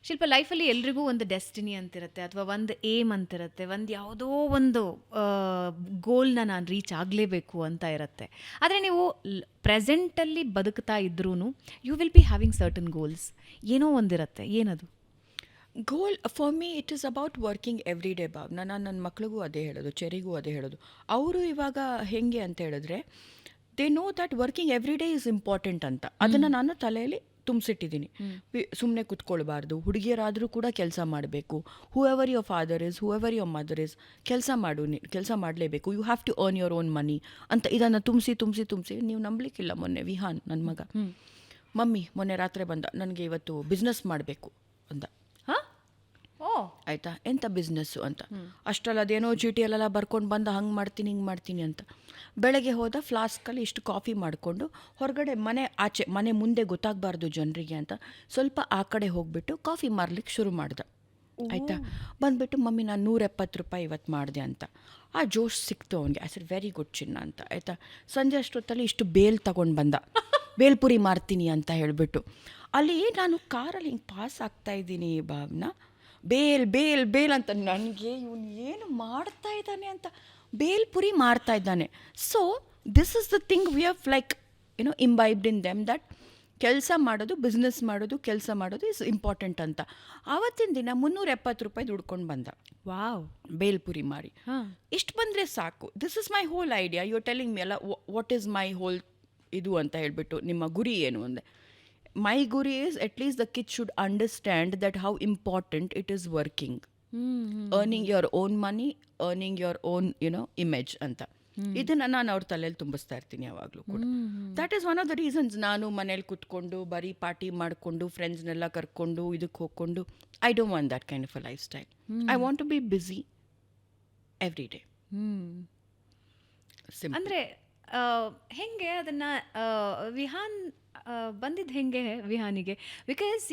ಶಿಲ್ಪ, ಲೈಫಲ್ಲಿ ಎಲ್ರಿಗೂ ಒಂದು ಡೆಸ್ಟಿನಿ ಅಂತಿರುತ್ತೆ, ಅಥವಾ ಒಂದು ಏಮ್ ಅಂತಿರುತ್ತೆ, ಒಂದು ಯಾವುದೋ ಒಂದು ಗೋಲ್ನ ನಾನು ರೀಚ್ ಆಗಲೇಬೇಕು ಅಂತ ಇರುತ್ತೆ. ಆದರೆ ನೀವು ಪ್ರೆಸೆಂಟಲ್ಲಿ ಬದುಕ್ತಾ ಇದ್ರೂ you will be having certain goals, ಏನೋ ಒಂದಿರುತ್ತೆ. ಏನದು goal? For me it is about working every day. Bhavana, ನಾನು ನನ್ನ ಮಕ್ಳಿಗೂ ಅದೇ ಹೇಳೋದು, ಚೆರಿಗೂ ಅದೇ ಹೇಳೋದು. ಅವರು ಇವಾಗ ಹೇಗೆ ಅಂತ ಹೇಳಿದ್ರೆ, they know that working every day is important ಅಂತ. ಅದನ್ನು ನಾನು ತಲೆಯಲ್ಲಿ ತುಂಬಿಸಿಟ್ಟಿದ್ದೀನಿ. ಸುಮ್ಮನೆ ಕುತ್ಕೊಳ್ಬಾರ್ದು, ಹುಡುಗಿಯರಾದರೂ ಕೂಡ ಕೆಲಸ ಮಾಡಬೇಕು. Whoever your father is, whoever your mother is, ಕೆಲಸ ಕೆಲಸ ಮಾಡಲೇಬೇಕು. You have to earn your own money ಅಂತ ಇದನ್ನು ತುಂಬಿಸಿ ನೀವು ನಂಬಲಿಕ್ಕಿಲ್ಲ. ಮೊನ್ನೆ ವಿಹಾನ್ ನನ್ನ ಮಗ, ಮಮ್ಮಿ ಮೊನ್ನೆ ರಾತ್ರಿ ಬಂದ, ನನಗೆ ಇವತ್ತು ಬಿಸ್ನೆಸ್ ಮಾಡಬೇಕು ಅಂದ. ಆಯಿತಾ, ಎಂಥ ಬಿಸ್ನೆಸ್ಸು ಅಂತ. ಅಷ್ಟರಲ್ಲಿ ಅದೇನೋ ಚೀಟಿಯಲ್ಲೆಲ್ಲ ಬರ್ಕೊಂಡು ಬಂದ, ಹಂಗೆ ಮಾಡ್ತೀನಿ ಹಿಂಗೆ ಮಾಡ್ತೀನಿ ಅಂತ. ಬೆಳಗ್ಗೆ ಹೋದ, ಫ್ಲಾಸ್ಕಲ್ಲಿ ಇಷ್ಟು ಕಾಫಿ ಮಾಡಿಕೊಂಡು ಹೊರಗಡೆ ಮನೆ ಮುಂದೆ ಗೊತ್ತಾಗಬಾರ್ದು ಜನರಿಗೆ ಅಂತ ಸ್ವಲ್ಪ ಆ ಕಡೆ ಹೋಗ್ಬಿಟ್ಟು ಕಾಫಿ ಮಾರ್ಲಿಕ್ಕೆ ಶುರು ಮಾಡ್ದೆ. ಆಯಿತಾ, ಬಂದುಬಿಟ್ಟು ಮಮ್ಮಿ ನಾನು 170 ರೂಪಾಯಿ ಇವತ್ತು ಮಾಡಿದೆ ಅಂತ. ಆ ಜೋಶ್ ಸಿಕ್ತು ಅವನಿಗೆ. ಐ ಸೆಡ್ ವೆರಿ ಗುಡ್ ಚಿನ್ನ ಅಂತ. ಆಯಿತಾ, ಸಂಜೆ ಅಷ್ಟೊತ್ತಲ್ಲಿ ಇಷ್ಟು ಬೇಲ್ ತಗೊಂಡು ಬಂದ, ಬೇಲ್ಪುರಿ ಮಾರ್ತೀನಿ ಅಂತ ಹೇಳಿಬಿಟ್ಟು. ಅಲ್ಲಿ ನಾನು ಕಾರಲ್ಲಿ ಹಿಂಗೆ ಪಾಸ್ ಆಗ್ತಾಯಿದ್ದೀನಿ ಭಾವನಾ, ಬೇಲ್ ಅಂತ. ನನಗೆ ಇವನು ಏನು ಮಾಡ್ತಾ ಇದ್ದಾನೆ ಅಂತ, ಬೇಲ್ಪುರಿ ಮಾರ್ತಾ ಇದ್ದಾನೆ. So this is the thing we have like ಇಂಬೈಬ್ಡ್ in them, that ಕೆಲಸ ಮಾಡೋದು, ಬಿಸ್ನೆಸ್ ಮಾಡೋದು, ಕೆಲಸ ಮಾಡೋದು ಇಸ್ ಇಂಪಾರ್ಟೆಂಟ್ ಅಂತ. ಆವತ್ತಿನ ದಿನ 370 ರೂಪಾಯಿ ದುಡ್ಕೊಂಡು ಬಂದ. ವಾವ್, ಬೇಲ್ಪುರಿ ಮಾರಿ. ಇಷ್ಟು ಬಂದರೆ ಸಾಕು. This is my whole idea. You are telling me ಅಲ್ಲ, ವಾಟ್ ಈಸ್ ಮೈ ಹೋಲ್ ಇದು ಅಂತ ಹೇಳಿಬಿಟ್ಟು, ನಿಮ್ಮ ಗುರಿ ಏನು ಅಂದೆ. My guri is at least the kids should understand that how important it is working, earning your own money, earning your own image ಅಂತ. ಇದನ್ನು ನಾನು ಅವ್ರ ತಲೆಯಲ್ಲಿ ತುಂಬಿಸ್ತಾ ಇರ್ತೀನಿ ಯಾವಾಗಲೂ ಕೂಡ. That is one of the reasons. ನಾನು ಮನೇಲಿ ಕುತ್ಕೊಂಡು ಬರೀ ಪಾರ್ಟಿ ಮಾಡಿಕೊಂಡು ಫ್ರೆಂಡ್ಸ್ನೆಲ್ಲ ಕರ್ಕೊಂಡು ಇದಕ್ಕೆ ಹೋಗ್ಕೊಂಡು, I don't want that kind of a lifestyle. I want to be busy every day. ಅಂದರೆ ಹೆಂಗೆ ಅದನ್ನು ವಿಹಾನ್ ಬಂದಿದ್ದು ಹೆಂಗೆ ವಿಹಾನಿಗೆ? ಬಿಕಾಸ್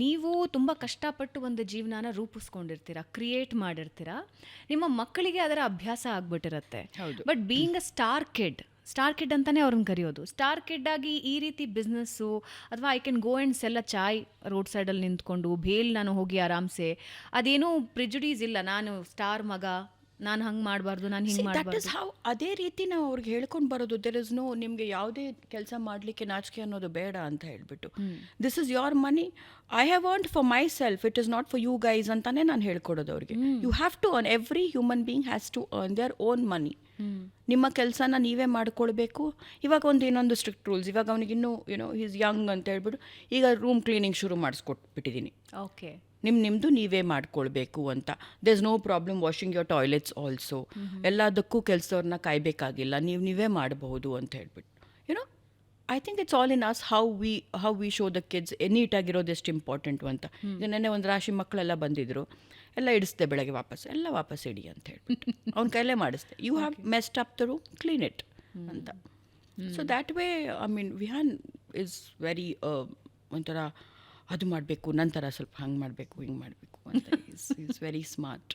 ನೀವು ತುಂಬ ಕಷ್ಟಪಟ್ಟು ಒಂದು ಜೀವನನ ರೂಪಿಸ್ಕೊಂಡಿರ್ತೀರ, ಕ್ರಿಯೇಟ್ ಮಾಡಿರ್ತೀರ, ನಿಮ್ಮ ಮಕ್ಕಳಿಗೆ ಅದರ ಅಭ್ಯಾಸ ಆಗ್ಬಿಟ್ಟಿರತ್ತೆ. But being a star kid ಅಂತಲೇ ಅವ್ರನ್ನ ಕರೆಯೋದು. ಸ್ಟಾರ್ ಕಿಡ್ ಆಗಿ ಈ ರೀತಿ ಬಿಸ್ನೆಸ್ಸು, ಅಥವಾ I can go and sell a chai road ಸೈಡಲ್ಲಿ ನಿಂತ್ಕೊಂಡು, ಭೇಲ್ ನಾನು ಹೋಗಿ ಆರಾಮ್ಸೆ, ಅದೇನೂ ಪ್ರಿಜುಡೀಸ್ ಇಲ್ಲ, ನಾನು ಸ್ಟಾರ್ ಮಗ, ನಾನು ಹಂಗೆ ಮಾಡಬಾರ್ದು, ನಾನು ಹಿಂಗೆ ಮಾಡಬಾರ್ದು. That is how. ಅದೇ ರೀತಿ ನಾವು ಅವ್ರಿಗೆ ಹೇಳ್ಕೊಂಡು ಬರೋದು. ದೆರ್ ಇಸ್ ನೋ, ನಿಮಗೆ ಯಾವುದೇ ಕೆಲಸ ಮಾಡಲಿಕ್ಕೆ ನಾಚಿಕೆ ಅನ್ನೋದು ಬೇಡ ಅಂತ ಹೇಳಿಬಿಟ್ಟು, this is your money, I have earned for myself, it is not for you guys ಅಂತಾನೆ ನಾನು ಹೇಳ್ಕೊಡೋದು ಅವ್ರಿಗೆ. You have to earn, every human being has to earn their own money. ನಿಮ್ಮ ಕೆಲಸನ ನೀವೇ ಮಾಡ್ಕೊಳ್ಬೇಕು. ಇವಾಗ ಇನ್ನೊಂದು ಸ್ಟ್ರಿಕ್ಟ್ ರೂಲ್ಸ್. ಇವಾಗ ಅವನಿಗಿನ್ನೂ ಈಸ್ ಯಂಗ್ ಅಂತ ಹೇಳ್ಬಿಟ್ಟು ಈಗ ರೂಮ್ ಕ್ಲೀನಿಂಗ್ ಶುರು ಮಾಡಿಸ್ಕೊಟ್ಬಿಟ್ಟಿದ್ದೀನಿ. ಓಕೆ, ನಿಮ್ಮದು ನೀವೇ ಮಾಡ್ಕೊಳ್ಬೇಕು ಅಂತ. There is no problem washing your toilets also. ಎಲ್ಲದಕ್ಕೂ ಕೆಲಸವ್ರನ್ನ ಕಾಯಬೇಕಾಗಿಲ್ಲ, ನೀವೇ ಮಾಡಬಹುದು ಅಂತ ಹೇಳ್ಬಿಟ್ಟು. I think it's all in us how we show the kids ನೀಟಾಗಿರೋದು ಎಷ್ಟು ಇಂಪಾರ್ಟೆಂಟು ಅಂತ. ನೆನ್ನೆ ಒಂದು ರಾಶಿ ಮಕ್ಕಳೆಲ್ಲ ಬಂದಿದ್ರು, ಎಲ್ಲ ಇಡಿಸ್ದೆ ಬೆಳಗ್ಗೆ ವಾಪಸ್ ಇಡಿ ಅಂತ ಹೇಳ್ಬಿಟ್ಟು ಅವ್ನ ಕೈಲೇ ಮಾಡಿಸ್ದೆ. You have messed up the room, clean it ಅಂತ. So that way I mean Vihaan is very ಒಂಥರ ಅದು ಮಾಡಬೇಕು, ನಂತರ ಸ್ವಲ್ಪ ಹಂಗೆ ಮಾಡಬೇಕು, ಹಿಂಗೆ ಮಾಡಬೇಕು ಅಂತ. Is very smart.